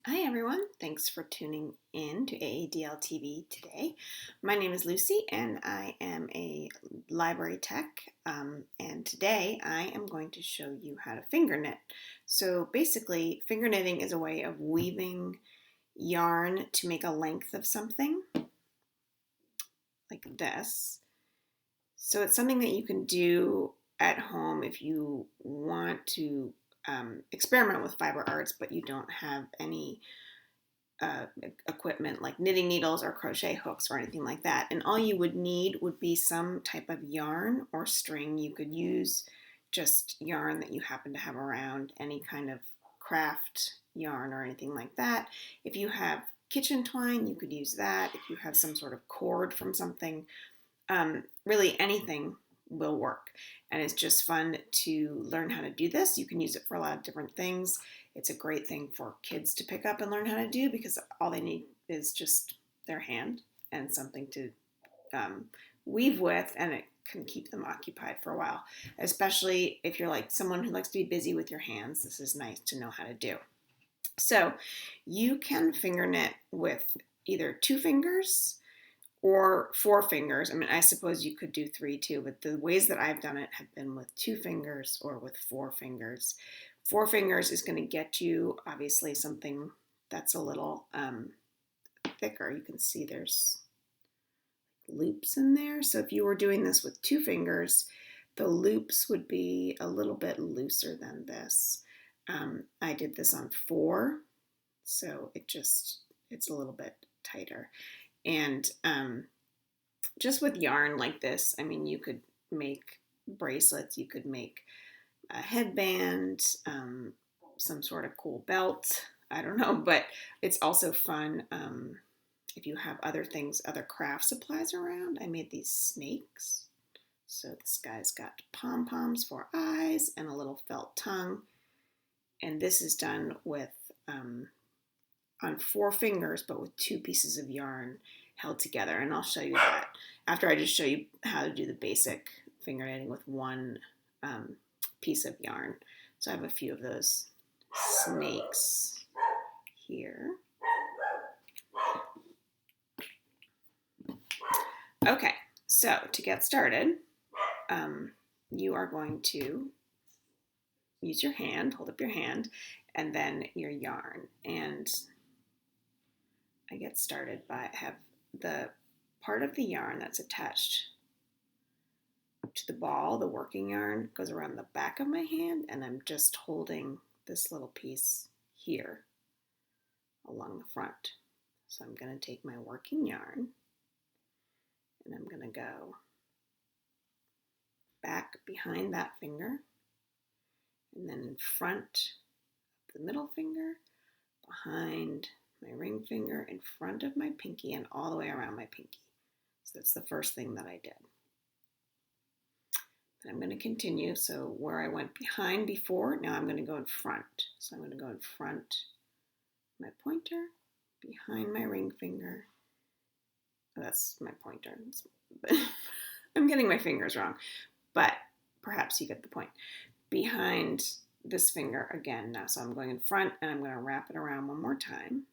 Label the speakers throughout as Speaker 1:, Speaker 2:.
Speaker 1: Hi everyone, thanks for tuning in to AADL TV today. My name is Lucy and I am a library tech, and today I am going to show you how to finger knit. So basically, finger knitting is a way of weaving yarn to make a length of something like this. So it's something that you can do at home if you want to experiment with fiber arts, but you don't have any uh, equipment like knitting needles or crochet hooks or anything like that. And all you would need would be some type of yarn or string. You could use just yarn that you happen to have around, any kind of craft yarn or anything like that. If you have kitchen twine, you could use that. If you have some sort of cord from something, really anything will work. And it's just fun to learn how to do this. You can use it for a lot of different things. It's a great thing for kids to pick up and learn how to do because all they need is just their hand and something to weave with, and it can keep them occupied for a while. Especially if you're like someone who likes to be busy with your hands, this is nice to know how to do. So you can finger knit with either 2 fingers or 4 fingers. I mean, I suppose you could do 3 too, but the ways that I've done it have been with 2 fingers or with 4 fingers. 4 fingers is going to get you obviously something that's a little thicker. You can see there's loops in there. So if you were doing this with 2 fingers, the loops would be a little bit looser than this. I did this on 4, so it's a little bit tighter. And just with yarn like this, I mean, you could make bracelets, you could make a headband, some sort of cool belt. I don't know, but it's also fun if you have other things, other craft supplies around. I made these snakes. So this guy's got pom-poms for eyes and a little felt tongue. And this is done with on 4 fingers, but with 2 pieces of yarn held together. And I'll show you that after I just show you how to do the basic finger knitting with one piece of yarn. So I have a few of those snakes here. Okay, so to get started, you are going to use your hand, hold up your hand, and then your yarn. And I get started by have the part of the yarn that's attached to the ball, the working yarn, goes around the back of my hand, and I'm just holding this little piece here along the front. So I'm going to take my working yarn and I'm going to go back behind that finger and then in front of the middle finger, behind my ring finger, in front of my pinky, and all the way around my pinky. So that's the first thing that I did. And I'm going to continue. So where I went behind before, now I'm going to go in front. So I'm going to go in front, my pointer, behind my ring finger. Oh, that's my pointer. I'm getting my fingers wrong, but perhaps you get the point. Behind this finger again now. So I'm going in front and I'm going to wrap it around one more time.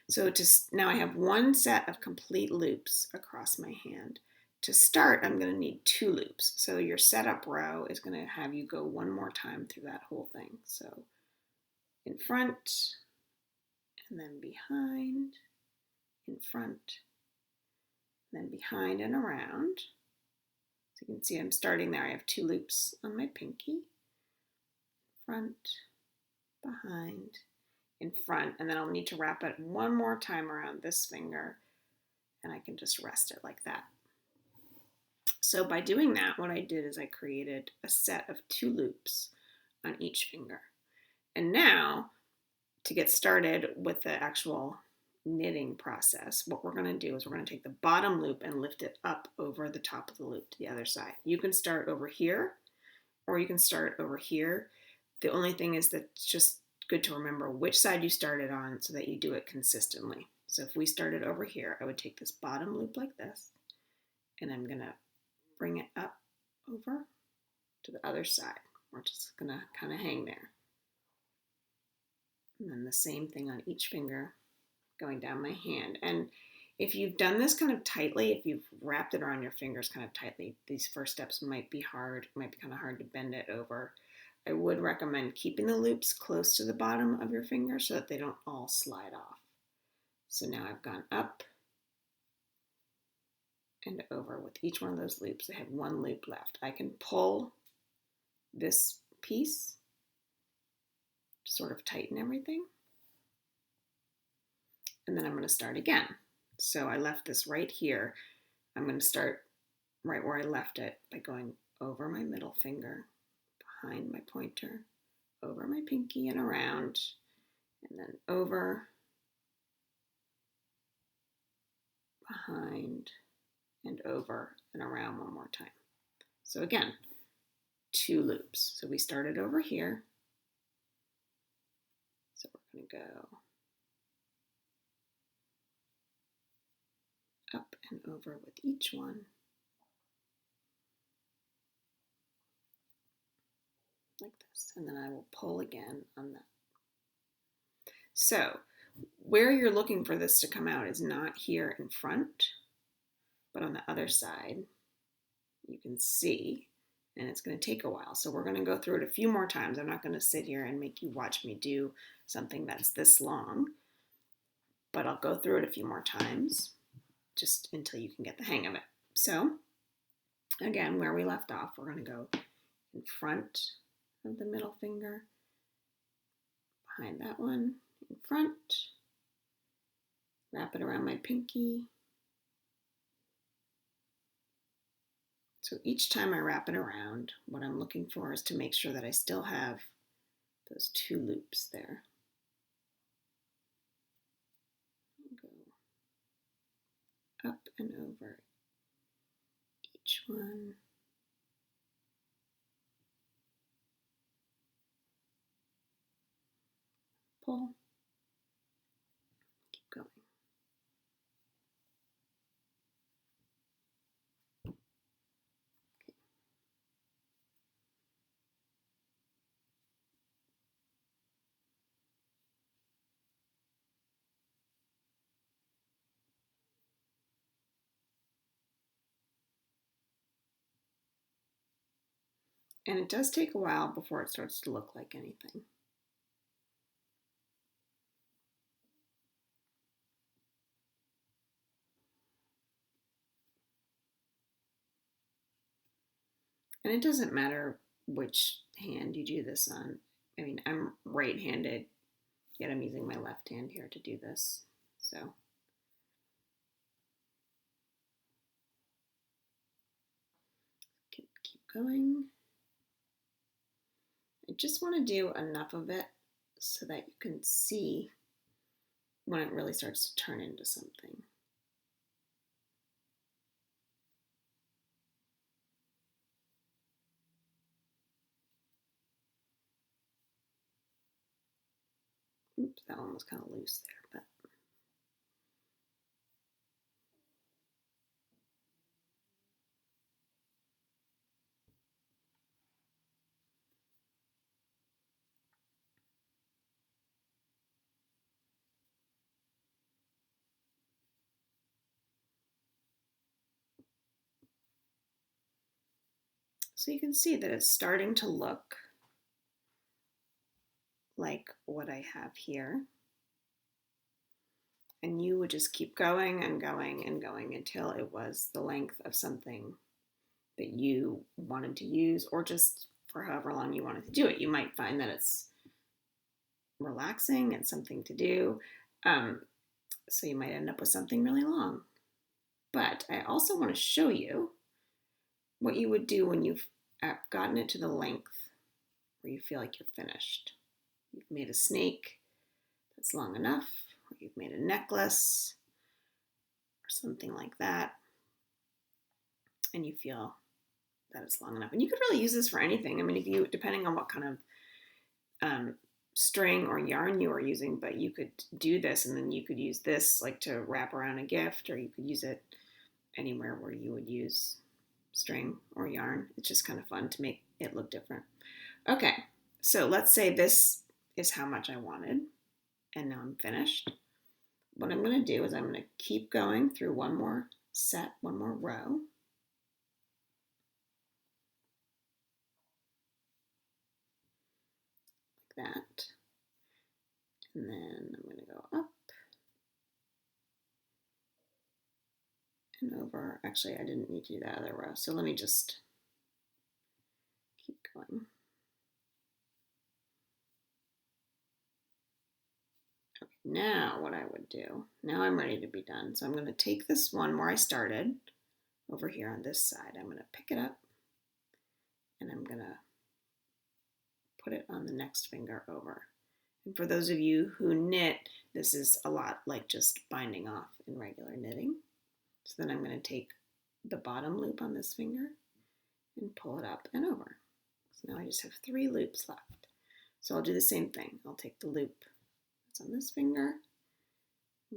Speaker 1: So now I have one set of complete loops across my hand. To start, I'm going to need 2 loops. So your setup row is going to have you go one more time through that whole thing. So in front, and then behind, in front, then behind and around. So you can see I'm starting there. I have 2 loops on my pinky, front, behind, in front, and then I'll need to wrap it one more time around this finger, and I can just rest it like that. So by doing that, what I did is I created a set of 2 loops on each finger. And now, to get started with the actual knitting process, what we're going to do is we're going to take the bottom loop and lift it up over the top of the loop to the other side. You can start over here, or you can start over here. The only thing is that it's just good to remember which side you started on so that you do it consistently. So if we started over here, I would take this bottom loop like this, and I'm going to bring it up over to the other side. We're just going to kind of hang there. And then the same thing on each finger going down my hand. And if you've done this kind of tightly, if you've wrapped it around your fingers kind of tightly, these first steps might be hard, might be kind of hard to bend it over. I would recommend keeping the loops close to the bottom of your finger so that they don't all slide off. So now I've gone up and over with each one of those loops. I have one loop left. I can pull this piece, sort of tighten everything, and then I'm going to start again. So I left this right here. I'm going to start right where I left it by going over my middle finger, behind my pointer, over my pinky and around, and then over, behind, and over and around one more time. So again, 2 loops. So we started over here. So we're going to go up and over with each one, like this, and then I will pull again on that. So where you're looking for this to come out is not here in front, but on the other side. You can see, and it's going to take a while. So we're going to go through it a few more times. I'm not going to sit here and make you watch me do something that's this long, but I'll go through it a few more times just until you can get the hang of it. So again, where we left off, we're going to go in front of the middle finger, behind that one, in front, wrap it around my pinky. So each time I wrap it around, what I'm looking for is to make sure that I still have those 2 loops there. Go up and over each one. Pull. Keep going. And it does take a while before it starts to look like anything. And it doesn't matter which hand you do this on. I mean, I'm right-handed, yet I'm using my left hand here to do this. So keep going. I just want to do enough of it so that you can see when it really starts to turn into something. Oops, that one was kind of loose there, but so you can see that it's starting to look like what I have here. And you would just keep going and going and going until it was the length of something that you wanted to use, or just for however long you wanted to do it. You might find that it's relaxing and something to do. So you might end up with something really long. But I also want to show you what you would do when you've gotten it to the length where you feel like you're finished. You've made a snake that's long enough, or you've made a necklace or something like that, and you feel that it's long enough. And you could really use this for anything. I mean, if you, depending on what kind of string or yarn you are using, but you could do this, and then you could use this like to wrap around a gift, or you could use it anywhere where you would use string or yarn. It's just kind of fun to make it look different. Okay, so let's say this is how much I wanted. and now I'm finished. What I'm going to do is I'm going to keep going through one more set, one more row. Like that. And then I'm going to go up and over. Actually, I didn't need to do that other row, so let me just keep going. Okay, now what I would do, now I'm ready to be done. So I'm going to take this one where I started over here on this side. I'm going to pick it up and I'm going to put it on the next finger over. And for those of you who knit, this is a lot like just binding off in regular knitting. So then I'm going to take the bottom loop on this finger and pull it up and over. So now I just have 3 loops left. So I'll do the same thing. I'll take the loop that's on this finger,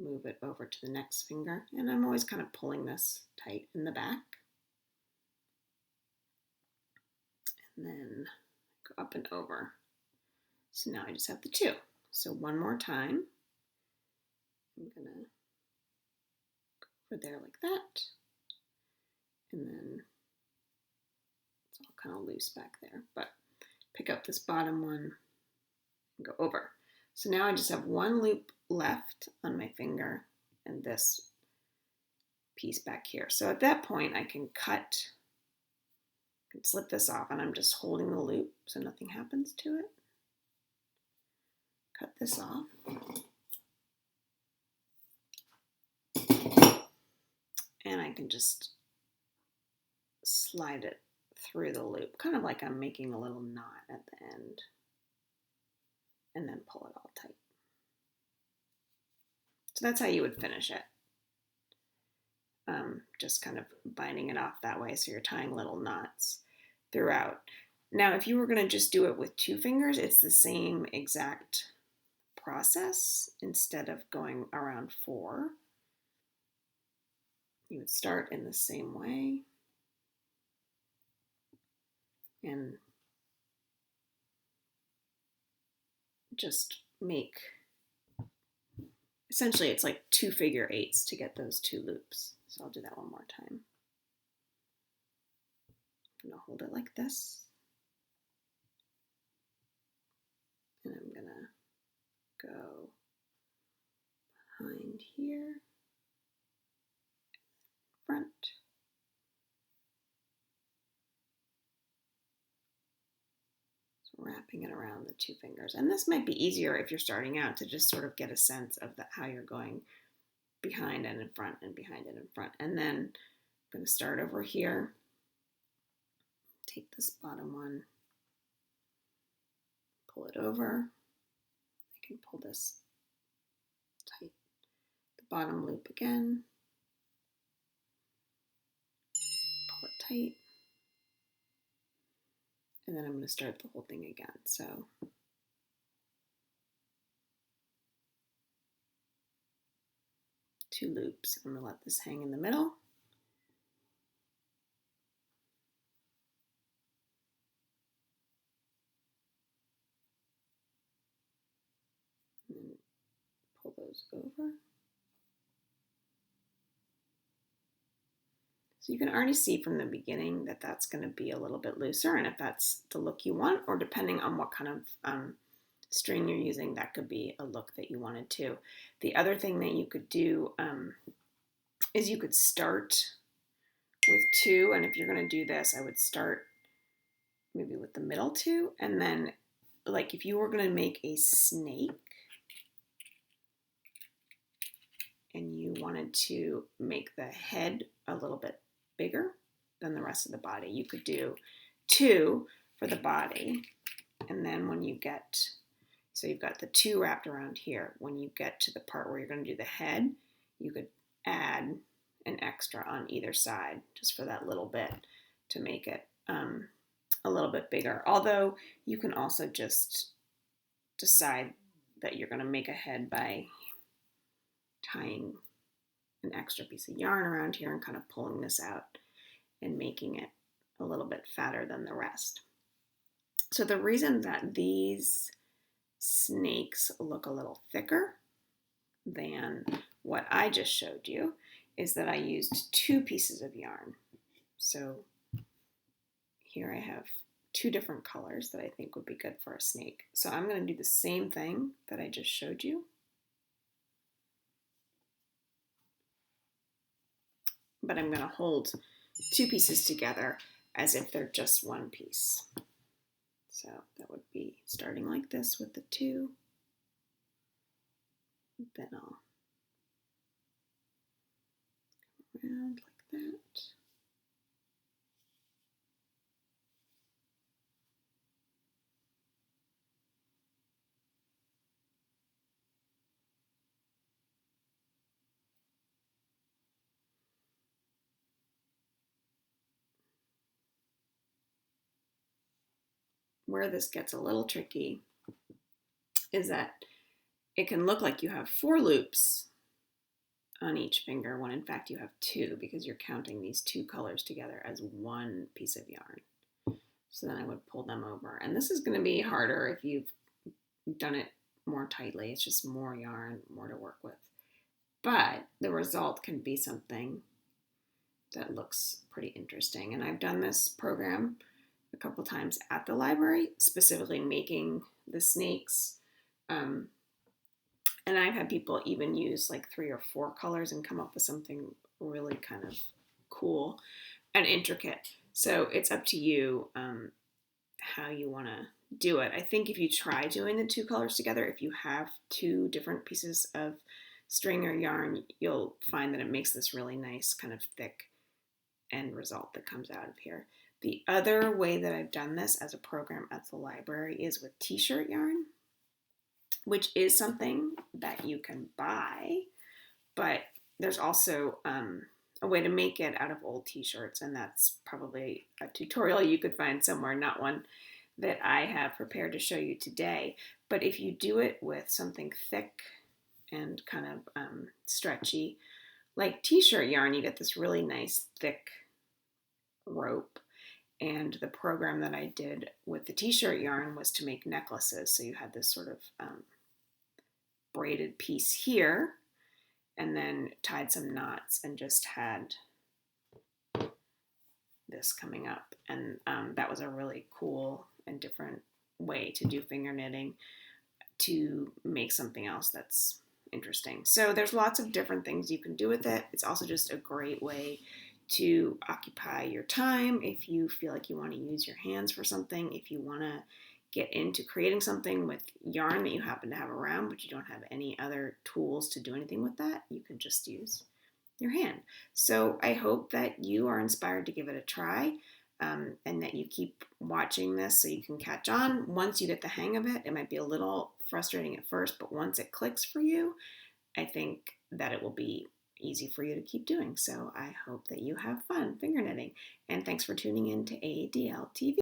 Speaker 1: move it over to the next finger, and I'm always kind of pulling this tight in the back. And then go up and over. So now I just have the 2. So one more time, I'm going to go over there like that, and then it's all kind of loose back there, but pick up this bottom one and go over. So now I just have 1 loop left on my finger and this piece back here. So at that point I can slip this off, and I'm just holding the loop so nothing happens to it. Cut this off. And I can just slide it through the loop, kind of like I'm making a little knot at the end, and then pull it all tight. So that's how you would finish it. Just kind of binding it off that way, so you're tying little knots throughout. Now, if you were going to just do it with 2 fingers, it's the same exact process. Instead of going around 4, you would start in the same way and just make, essentially it's like 2 figure 8s to get those 2 loops. So I'll do that one more time. I'm going to hold it like this, and I'm going to go behind here, front, so wrapping it around the 2 fingers. And this might be easier if you're starting out to just sort of get a sense of how you're going behind and in front and behind and in front. And then I'm going to start over here, take this bottom one, pull it over. I can pull this tight, the bottom loop again, pull it tight, and then I'm going to start the whole thing again. So two loops. I'm going to let this hang in the middle. And then pull those over. So you can already see from the beginning that that's going to be a little bit looser, and if that's the look you want, or depending on what kind of string you're using, that could be a look that you wanted to. The other thing that you could do is you could start with 2, and if you're going to do this, I would start maybe with the middle 2, and then like if you were going to make a snake and you wanted to make the head a little bit bigger than the rest of the body, you could do 2 for the body, and then when you get, so you've got the 2 wrapped around here, when you get to the part where you're going to do the head, you could add an extra on either side just for that little bit to make it a little bit bigger. Although you can also just decide that you're going to make a head by tying an extra piece of yarn around here and kind of pulling this out and making it a little bit fatter than the rest. So the reason that these snakes look a little thicker than what I just showed you is that I used 2 pieces of yarn. So here I have 2 different colors that I think would be good for a snake. So I'm going to do the same thing that I just showed you, but I'm going to hold 2 pieces together as if they're just one piece. So that would be starting like this with the 2. Then I'll come around like that. Where this gets a little tricky is that it can look like you have 4 loops on each finger when in fact you have 2 because you're counting these 2 colors together as one piece of yarn. So then I would pull them over. And this is going to be harder if you've done it more tightly. It's just more yarn, more to work with. But the result can be something that looks pretty interesting. And I've done this program a couple times at the library, specifically making the snakes. And I've had people even use like 3 or 4 colors and come up with something really kind of cool and intricate. So it's up to you how you want to do it. I think if you try doing the 2 colors together, if you have 2 different pieces of string or yarn, you'll find that it makes this really nice kind of thick end result that comes out of here. The other way that I've done this as a program at the library is with t-shirt yarn, which is something that you can buy, but there's also a way to make it out of old t-shirts, and that's probably a tutorial you could find somewhere, not one that I have prepared to show you today. But if you do it with something thick and kind of stretchy, like t-shirt yarn, you get this really nice thick rope. And the program that I did with the t-shirt yarn was to make necklaces. So you had this sort of braided piece here, and then tied some knots and just had this coming up. And that was a really cool and different way to do finger knitting to make something else that's interesting. So there's lots of different things you can do with it. It's also just a great way to occupy your time if you feel like you want to use your hands for something, if you want to get into creating something with yarn that you happen to have around but you don't have any other tools to do anything with that, you can just use your hand. So I hope that you are inspired to give it a try, and that you keep watching this so you can catch on. Once you get the hang of it, it might be a little frustrating at first, but once it clicks for you, I think that it will be easy for you to keep doing. So I hope that you have fun finger knitting, and thanks for tuning in to AADL TV.